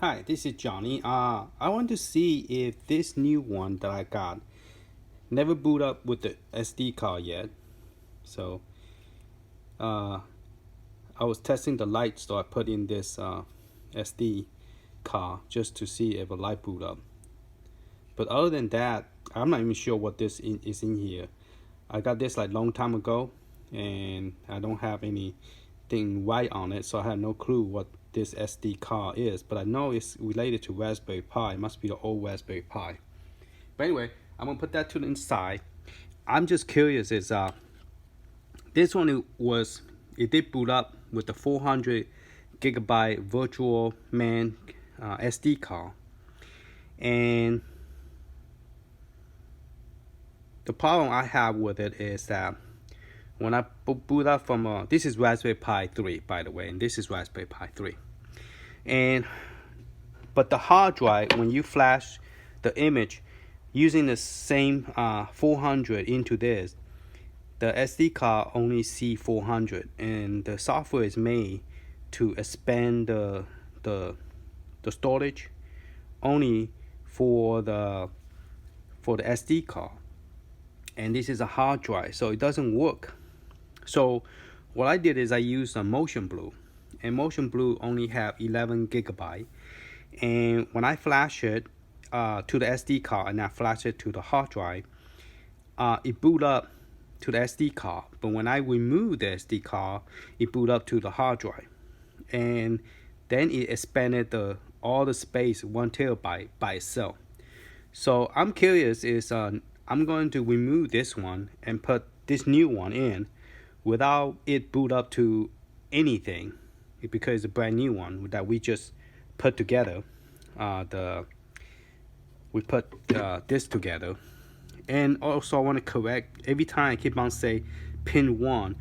Hi, this is Johnny. I want to see if this new one that I got never boot up with the SD card yet. So I was testing the light, so I put in this SD card just to see if a light boot up. But other than that, I'm not even sure what this is in here. I got this like long time ago, and I don't have anything white on it, so I have no clue what this SD card is, but I know it's related to Raspberry Pi. It must be the old Raspberry Pi. But anyway, I'm gonna put that to the inside. I'm just curious, is this one it did boot up with the 400 gigabyte virtual man SD card, and the problem I have with it is that when I boot up from this is Raspberry Pi 3, by the way, and this is Raspberry Pi 3. But the hard drive, when you flash the image using the same 400 into this, the SD card only see 400, and the software is made to expand the storage only for the SD card, and this is a hard drive, so it doesn't work. So what I did is I used a Motion Blue, and Motion Blue only have 11 gigabyte. And when I flash it to the SD card and I flash it to the hard drive, it boot up to the SD card. But when I remove the SD card, it boot up to the hard drive, and then it expanded all the space 1 terabyte by itself. So I'm curious, is I'm going to remove this one and put this new one in without it boot up to anything, because it's a brand new one that we just put together. We put this together. And also I want to correct, every time I keep on saying pin 1,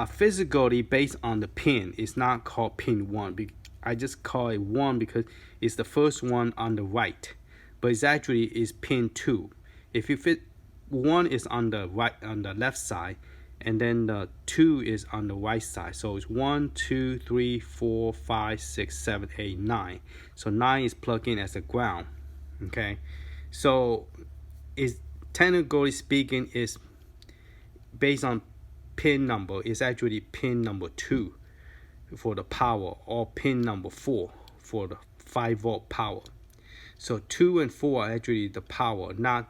physically based on the pin, it's not called pin 1. I just call it 1 because it's the first one on the right, but it's actually is pin 2. If you fit 1 is on the right, on the left side, and then the 2 is on the right side. So it's 1, 2, 3, 4, 5, 6, 7, 8, 9. So 9 is plugged in as a ground. Okay, so is technically speaking is based on pin number. It's actually pin number 2 for the power, or pin number 4 for the 5-volt power. So 2 and 4 are actually the power, not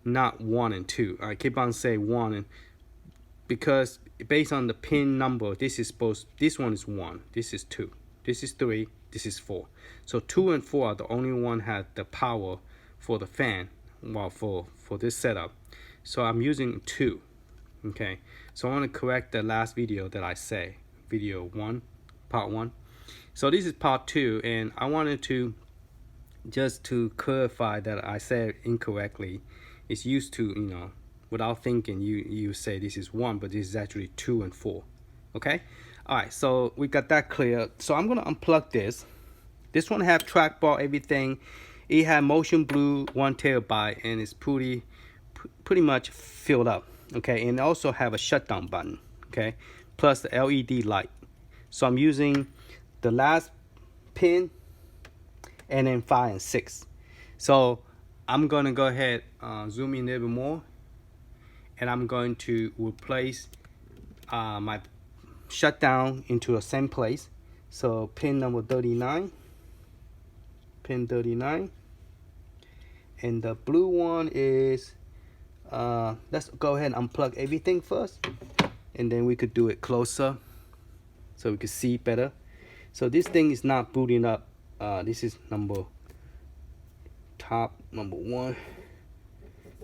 1 and 2. I keep on saying 1, and because based on the pin number, this one is 1, this is 2, this is 3, this is 4. So 2 and 4 are the only one have the power for the fan, well, for this setup. So I'm using 2. Okay, so I want to correct the last video that I say, video 1, part 1. So this is part 2, and I wanted to just to clarify that I said incorrectly. It's used to, without thinking, you say this is 1, but this is actually 2 and 4. Okay, all right, so we got that clear. So I'm gonna unplug this. This one have trackball, everything. It had Motion Blue 1 terabyte, and it's pretty much filled up. Okay, and also have a shutdown button. Okay, plus the LED light. So I'm using the last pin, and then 5 and 6. So I'm gonna go ahead, zoom in a little bit more, and I'm going to replace my shutdown into the same place. So pin number 39, pin 39, and the blue one is, let's go ahead and unplug everything first, and then we could do it closer so we could see better. So this thing is not booting up. This is top number 1,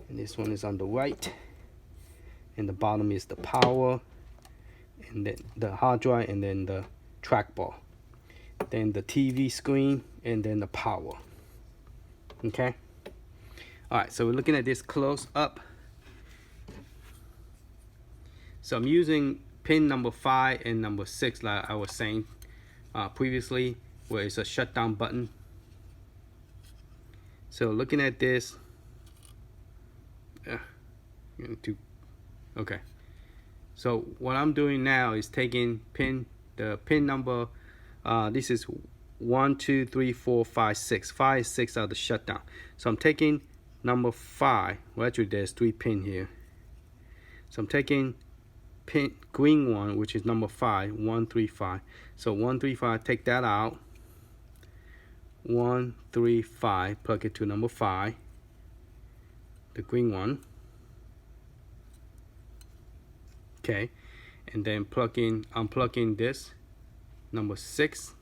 and this one is on the right, and the bottom is the power, and then the hard drive, and then the trackball, then the TV screen, and then the power. Okay, all right, so we're looking at this close up. So I'm using pin number 5 and number 6, like I was saying previously, where it's a shutdown button. So looking at this, okay. So what I'm doing now is taking the pin number, this is 1, 2, 3, 4, 5, 6. 5, 6 are the shutdown. So I'm taking number 5. Well, actually there's 3 pin here. So I'm taking pin green one, which is number 5, 1, 3, 5. So 1, 3, 5, take that out. 1, 3, 5, plug it to number 5, the green one. Okay, and then unplugging this number 6,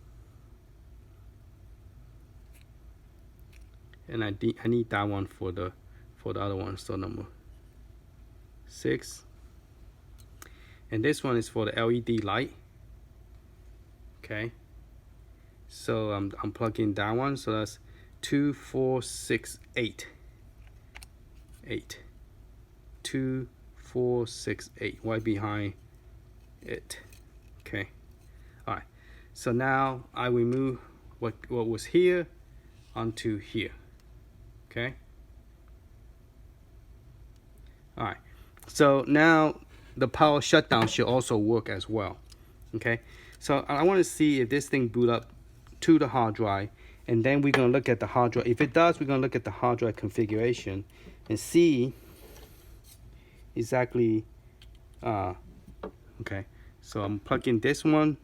and I need that one for the other one. So number 6, and this one is for the LED light. Okay, so I'm unplugging that one. So that's 2, 4, 6, 8. 2, 4, 6, 8 right behind it. Okay, all right, so now I remove what was here onto here. Okay, all right, so now the power shutdown should also work as well. Okay, so I want to see if this thing boot up to the hard drive, and then we're going to look at the hard drive. If it does, we're going to look at the hard drive configuration and see exactly. Okay, so I'm plugging this one.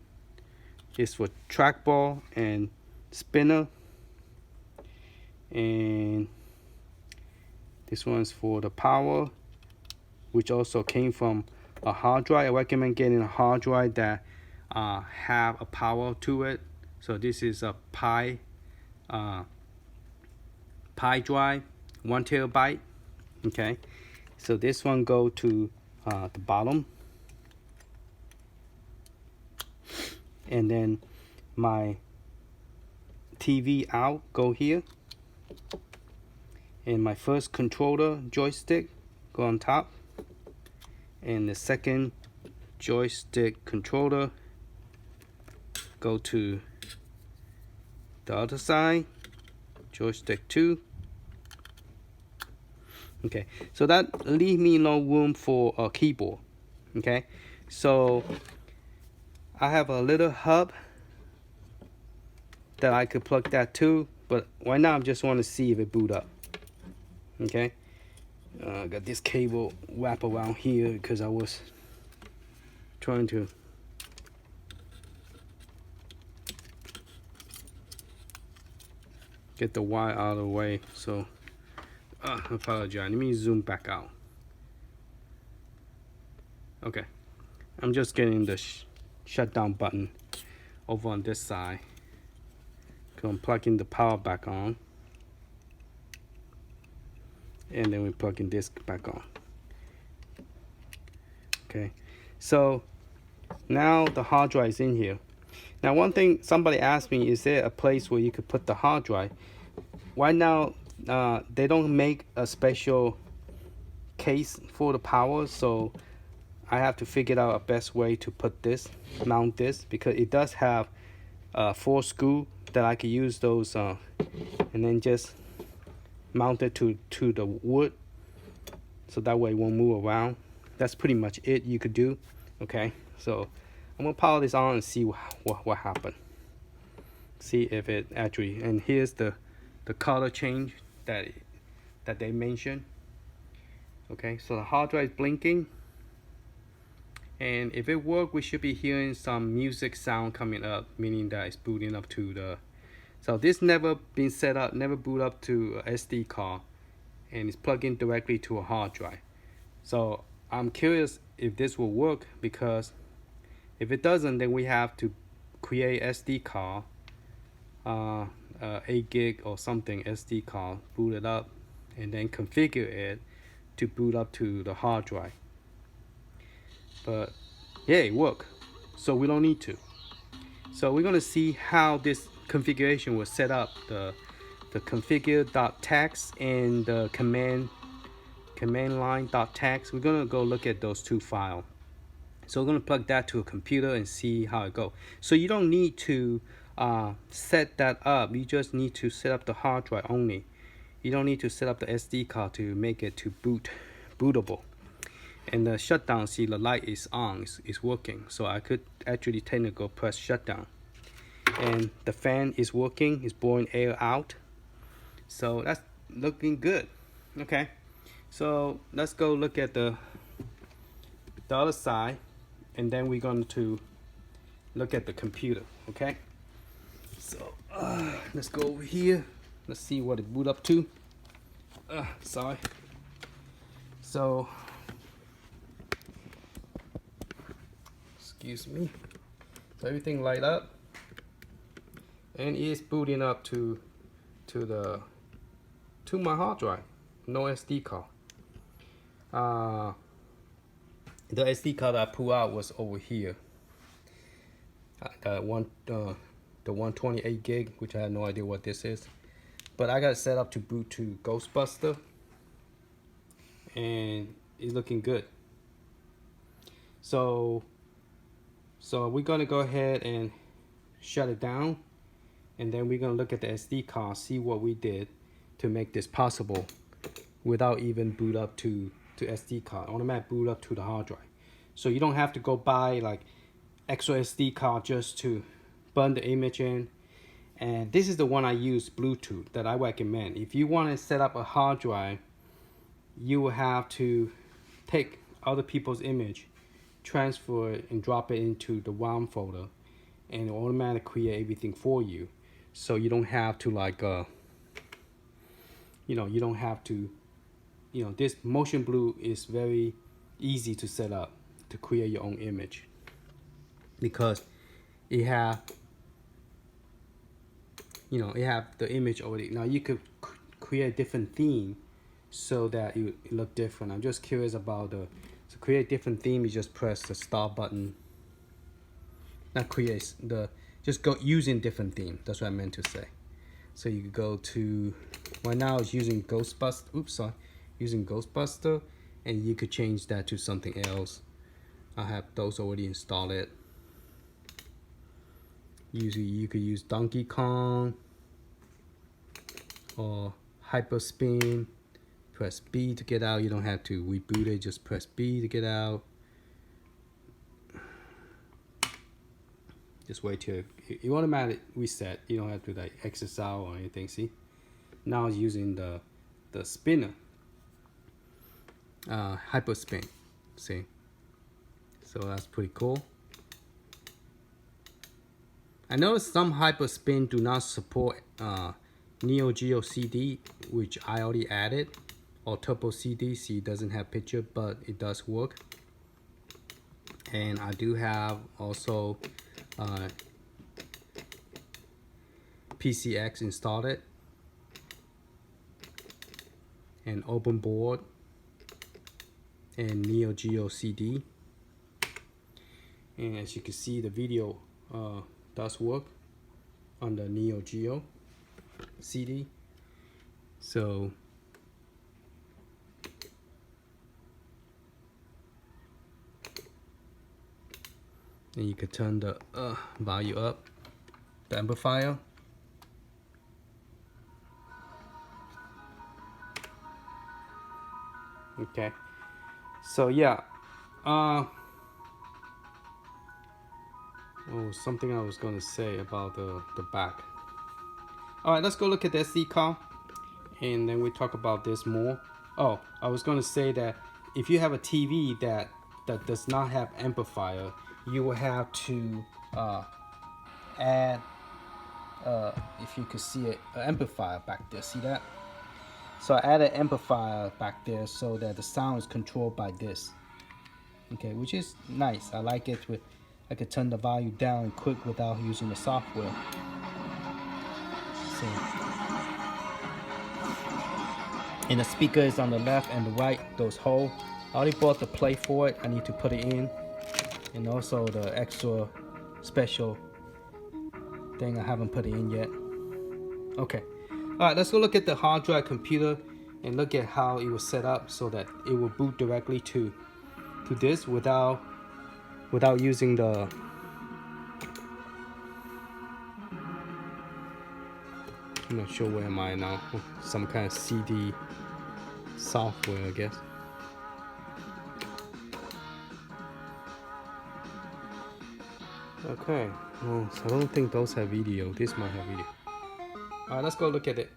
It's for trackball and spinner, and this one's for the power, which also came from a hard drive. I recommend getting a hard drive that have a power to it. So this is a Pi drive, 1 terabyte. Okay, so this one go to the bottom, and then my TV out go here, and my first controller joystick go on top, and the second joystick controller go to the other side, joystick 2. Okay, so that leave me no room for a keyboard. Okay, so I have a little hub that I could plug that to, but right now I just want to see if it boot up. Okay, I got this cable wrap around here because I was trying to get the wire out of the way. So I apologize. Let me zoom back out. Okay, I'm just getting the shutdown button over on this side. I'm plugging the power back on, and then we're plugging this back on. Okay, so now the hard drive is in here. Now, one thing somebody asked me, is there a place where you could put the hard drive? Right now, they don't make a special case for the power, so I have to figure out a best way to put this, mount this, because it does have 4 screws that I could use those, and then just mount it to the wood, so that way it won't move around. That's pretty much it you could do. Okay, so I'm gonna power this on and see what happened. See if it actually, and here's the color change that they mentioned. Okay, so the hard drive is blinking, and if it works, we should be hearing some music sound coming up, meaning that it's booting up to the. So this never been set up, never boot up to a SD card, and it's plugged in directly to a hard drive. So I'm curious if this will work, because if it doesn't, then we have to create SD card, 8 gig or something SD card, boot it up, and then configure it to boot up to the hard drive. But yeah, it worked, so we don't need to. So we're gonna see how this configuration was set up, the configure.txt and the command line.txt. We're gonna go look at those 2 files. So we're gonna plug that to a computer and see how it goes. So you don't need to set that up. You just need to set up the hard drive only. You don't need to set up the SD card to make it to bootable. And the shutdown, see the light is on, is working. So I could actually technically press shutdown. and the fan is working, it's blowing air out, so that's looking good. Okay, so let's go look at the other side, and then we're going to look at the computer. Okay, so let's go over here, let's see what it boot up to. Sorry. So excuse me, so everything light up and it's booting up to my hard drive. No SD card. The SD card I pulled out was over here. The 128 gig, which I have no idea what this is, but I got it set up to boot to Ghostbuster, and it's looking good. So we're gonna go ahead and shut it down, and then we're gonna look at the SD card, see what we did to make this possible without even boot up to SD card. Automatic boot up to the hard drive. So you don't have to go buy like extra SD card just to burn the image in. And this is the one I use, Bluetooth, that I recommend. If you want to set up a hard drive, you will have to take other people's image, transfer it, and drop it into the WAM folder, and it automatically create everything for you. So you don't have to like you don't have to, this Motion Blue is very easy to set up to create your own image, because it have it have the image already. Now you could create a different theme so that it look different. I'm just curious about to create different theme. You just press the start button. Not create just go using different theme. That's what I meant to say. So you could go to, right now it's using Ghostbuster. Oops, sorry, using Ghostbuster, and you could change that to something else. I have those already installed. Usually you could use Donkey Kong or Hyperspin. Press B to get out. You don't have to reboot it, just press B to get out. Just wait till you automatically reset. You don't have to like exit out or anything. See, now it's using the spinner, Hyperspin. See, so that's pretty cool. I know some Hyperspin do not support Neo Geo CD, which I already added, or Turbo CD. See, it doesn't have picture, but it does work. And I do have also PCX installed, and Open Board, and Neo Geo CD. And as you can see, the video does work on the Neo Geo CD. So and you can turn the volume up, the amplifier. Okay, so yeah, oh, something I was gonna say about the back. All right, let's go look at the SD card, and then we talk about this more. Oh, I was gonna say that if you have a TV that does not have amplifier, you will have to add, if you could see it, an amplifier back there. See that? So I added an amplifier back there so that the sound is controlled by this. Okay, which is nice. I like it. I could turn the volume down quick without using the software. See. And the speaker is on the left and the right, those holes. I already bought the plate for it. I need to put it in. And also the extra special thing, I haven't put it in yet. Okay. Alright, let's go look at the hard drive computer and look at how it was set up so that it will boot directly to this without using the I'm not sure where am I now. Some kind of CD software, I guess. Okay, well, I don't think those have video. This might have video. Alright, let's go look at it.